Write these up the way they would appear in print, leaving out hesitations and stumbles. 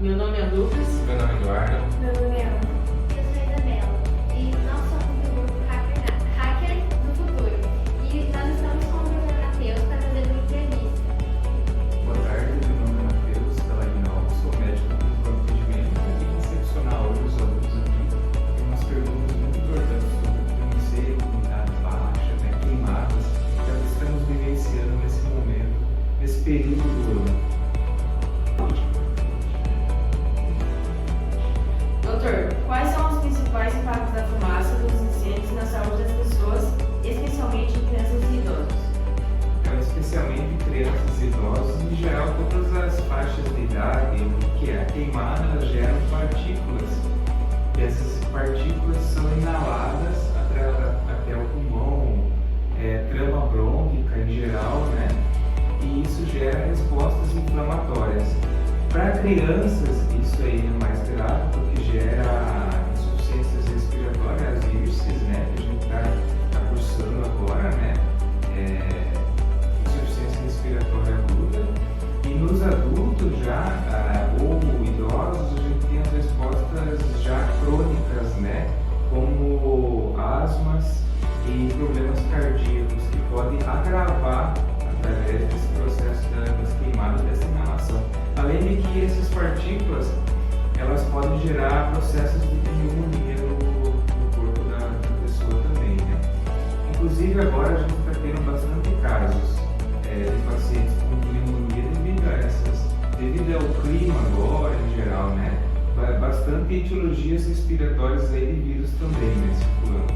Meu nome é Lucas. Meu nome é Eduardo. Meu nome é Ana. Eu sou a Isabela e nós somos do grupo Hacker do Futuro e nós estamos com o professor Matheus para fazer uma entrevista. Boa tarde, meu nome é Matheus Talagnol, sou médico do procedimento e recepcionar hoje os alunos aqui. Tem umas perguntas muito importantes sobre conhecer umidade baixa, queimadas, que nós estamos vivenciando nesse momento, nesse período do ano. Doutor, quais são os principais impactos da fumaça dos incêndios na saúde das pessoas, especialmente em crianças e idosos? Especialmente crianças e idosos, em geral todas as faixas de idade, o que é a queimada, elas geram partículas. E essas partículas são inaladas até o pulmão, trama brônquica em geral, né? E isso gera respostas inflamatórias. Para crianças, isso aí é mais grave, porque gera insuficiências respiratórias, as VIRSes, né? Que a gente está cursando agora, né? Insuficiência respiratória aguda. E nos adultos ou idosos, a gente tem as respostas já crônicas, né? Como asmas e problemas cardíacos, que podem agravar através desse processo das queimadas, dessa inalação. Além de que essas partículas, elas podem gerar processos de pneumonia no corpo da pessoa também, né? Inclusive agora a gente está tendo bastante casos de pacientes com pneumonia devido ao clima agora em geral, né? Bastante etiologias respiratórias aí de vírus também, né? Circulando.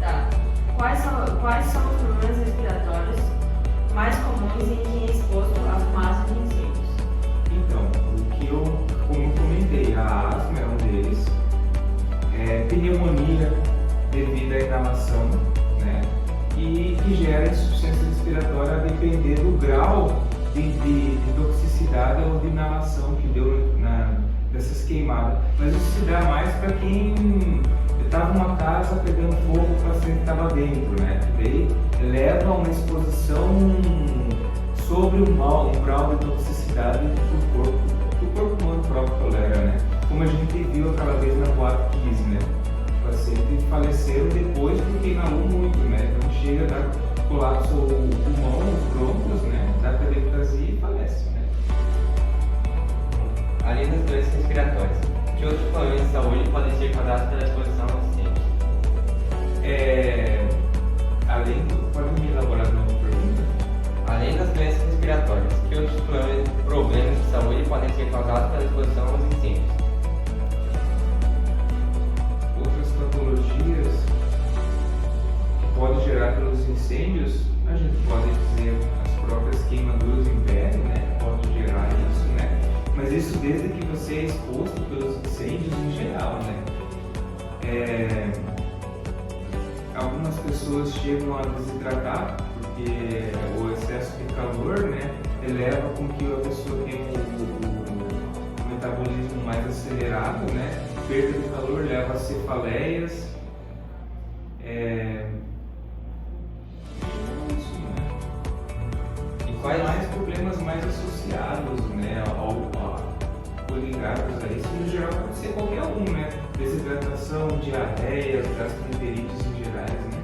Tá. Quais são os problemas respiratórios mais comuns em quem é exposto à fumaça de incêndios? Então, como eu comentei, a asma é um deles, pneumonia devido à inalação, né? E que gera insuficiência respiratória a depender do grau de toxicidade ou de inalação que deu dessas queimadas. Mas isso se dá mais para quem estava numa casa pegando fogo, o paciente estava dentro, né? Daí leva a uma exposição sobre um grau de toxicidade que o corpo humano próprio tolera, né? Como a gente viu aquela vez na Boate Kiss, né? O paciente faleceu depois porque inalou muito, né? Então chega a dar colapso o pulmão, os brônquios, né? Dá peritrazia e falece, né? Além das doenças respiratórias, que outros problemas de saúde podem ser causados pela exposição ao incêndio? Pode me elaborar uma pergunta? Além das doenças respiratórias, que outros problemas de saúde podem ser causados pela exposição aos incêndios? Outras patologias que podem gerar pelos incêndios, a gente pode dizer as próprias queimaduras em pele, né? Pode gerar isso, né? Mas isso desde que você é exposto pelos incêndios em geral, né? Algumas pessoas chegam a desidratar porque o excesso de calor, né, eleva com que a pessoa tenha o metabolismo mais acelerado, né? Perda de calor leva a cefaleias. Isso, né? E quais Mais problemas mais associados, né, coligados a isso, no geral pode ser qualquer um, né? Desidratação, diarreias, gastroenterites em gerais, né?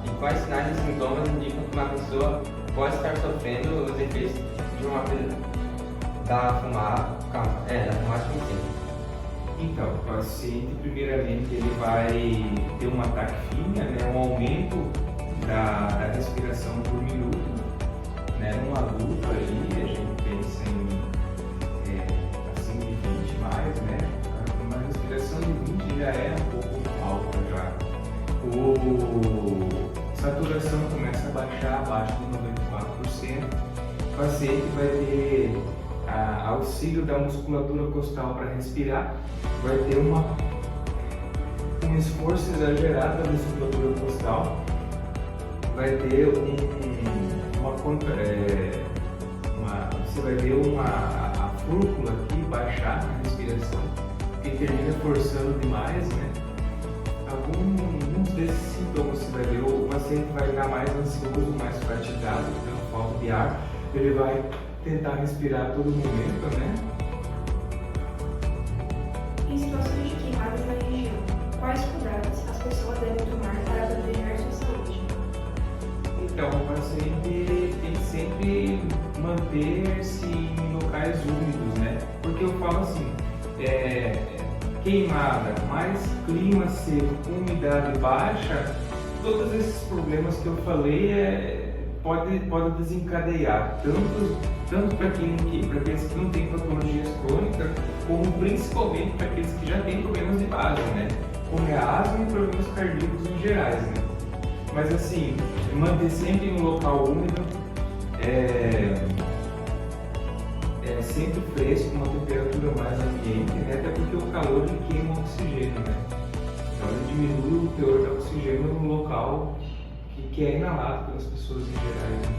E quais sinais e sintomas indicam que uma pessoa pode estar sofrendo os efeitos da fumaça de incêndio? Então, o paciente, primeiramente, ele vai ter uma taquifímia, né? Um aumento da respiração por minuto, né? Num adulto aí, a gente pensa em acima de 20 mais, né? Uma respiração de 20 já é um pouco alta já. Saturação começa a baixar abaixo de 94%. O paciente vai ter auxílio da musculatura costal para respirar, vai ter um esforço exagerado da musculatura costal, vai ter você vai ver a fúrcula aqui baixar na respiração, porque termina forçando demais, né? Alguns desses sintomas você vai ver, o paciente vai ficar mais ansioso, mais fatigado, tendo falta de ar, ele vai tentar respirar a todo momento, né? eu falo assim, queimada, mais clima seco, com umidade baixa, todos esses problemas que eu falei pode desencadear, tanto para aqueles que não têm patologias crônicas, como principalmente para aqueles que já têm problemas de base, né? Como é asma e problemas cardíacos em gerais, né? Mas assim, manter sempre em um local úmido, sempre fresco, uma temperatura mais ambiente, né? Até porque o calor ele queima o oxigênio, né? Então ele diminui o teor de oxigênio no local que é inalado pelas pessoas em gerais, né?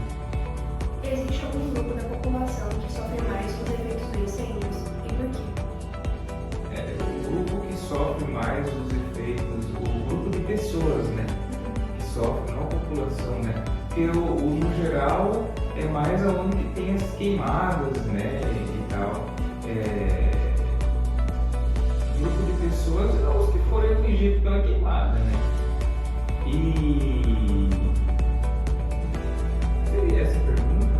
Existe algum grupo da população que sofre mais com os efeitos do incêndio? E por quê? O grupo que sofre mais os efeitos, o grupo de pessoas, né? Que sofre, não a população, né? Porque no geral é mais aonde tem as queimadas, né? E tal. O grupo de pessoas são os que foram atingidos pela queimada, né? E seria essa a pergunta?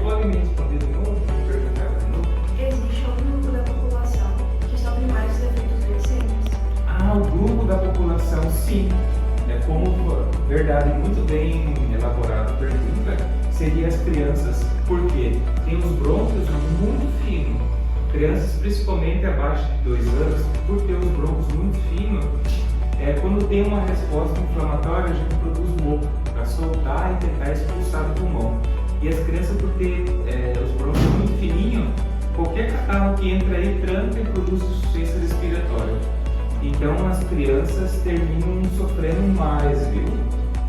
Pode me responder de novo? Perguntar de novo? Existe algum grupo da população que sofre mais os efeitos do incêndio? O grupo da população, sim. Como verdade, muito bem elaborada a pergunta, seria as crianças. Por quê? Tem os brônquios muito finos. Crianças, principalmente abaixo de 2 anos, por ter os brônquios muito finos, quando tem uma resposta inflamatória, a gente produz moco para soltar e tentar expulsar do pulmão. E as crianças, por ter os brônquios muito fininhos, qualquer catarro que entra aí tranca e produz insuficiência respiratória. Então as crianças terminam sofrendo mais, viu?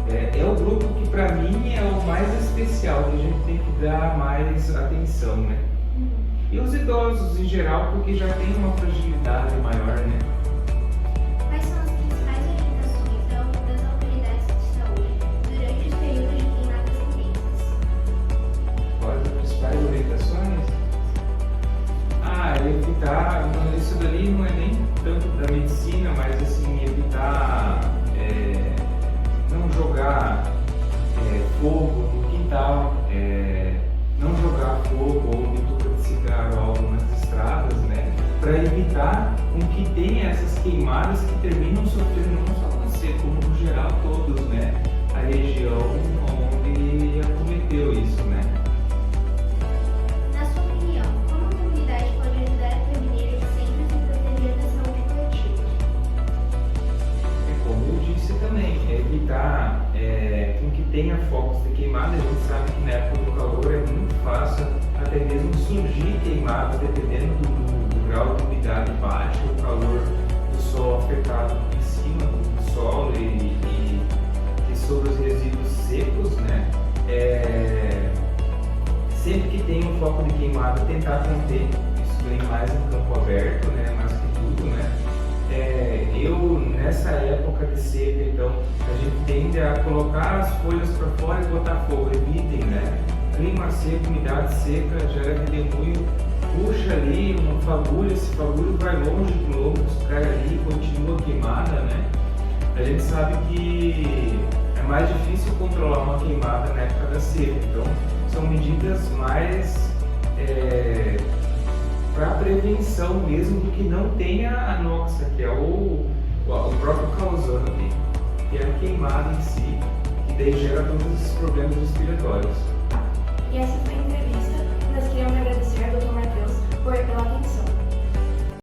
É o grupo que para mim é o mais especial, que a gente tem que dar mais atenção, né? E os idosos em geral, porque já tem uma fragilidade maior, né? Quais são as principais orientações das autoridades de saúde durante os períodos de queimadas intensas? Quais as principais orientações? Evitar, isso dali não é nem tanto da medicina, mas assim, evitar não jogar fogo no quintal, não jogar fogo ou bituca de cigarro ou algo nas estradas, né? Para evitar que tenha essas queimadas que terminam sofrendo não só você, como no geral todos, né? A região onde acometeu isso, né? Na sua opinião, como a comunidade pode ajudar a prevenir incêndios e proteger da saúde coletiva? Como eu disse também, evitar que tenha focos de queimada. A gente sabe que na época do calor é muito fácil até mesmo surgir queimadas, dependendo do grau de umidade baixa, o calor do sol afetado em cima do solo e sobre os resíduos secos, né? Sempre que tem um foco de queimada, tentar conter. Isso vem mais em campo aberto, né? Mais que tudo, né? Nessa época de seca, então, a gente tende a colocar as folhas para fora e botar fogo. Evitem, né? Clima seco, umidade seca, gera redemoinho, puxa ali uma fagulha, esse fagulho vai longe de quilômetros, cai ali e continua queimada, né? A gente sabe que é mais difícil controlar uma queimada na época da seca, então são medidas mais para prevenção mesmo do que não tenha a anoxa, que é o próprio causante, que é a queimada em si, que daí gera todos esses problemas respiratórios. E essa foi a entrevista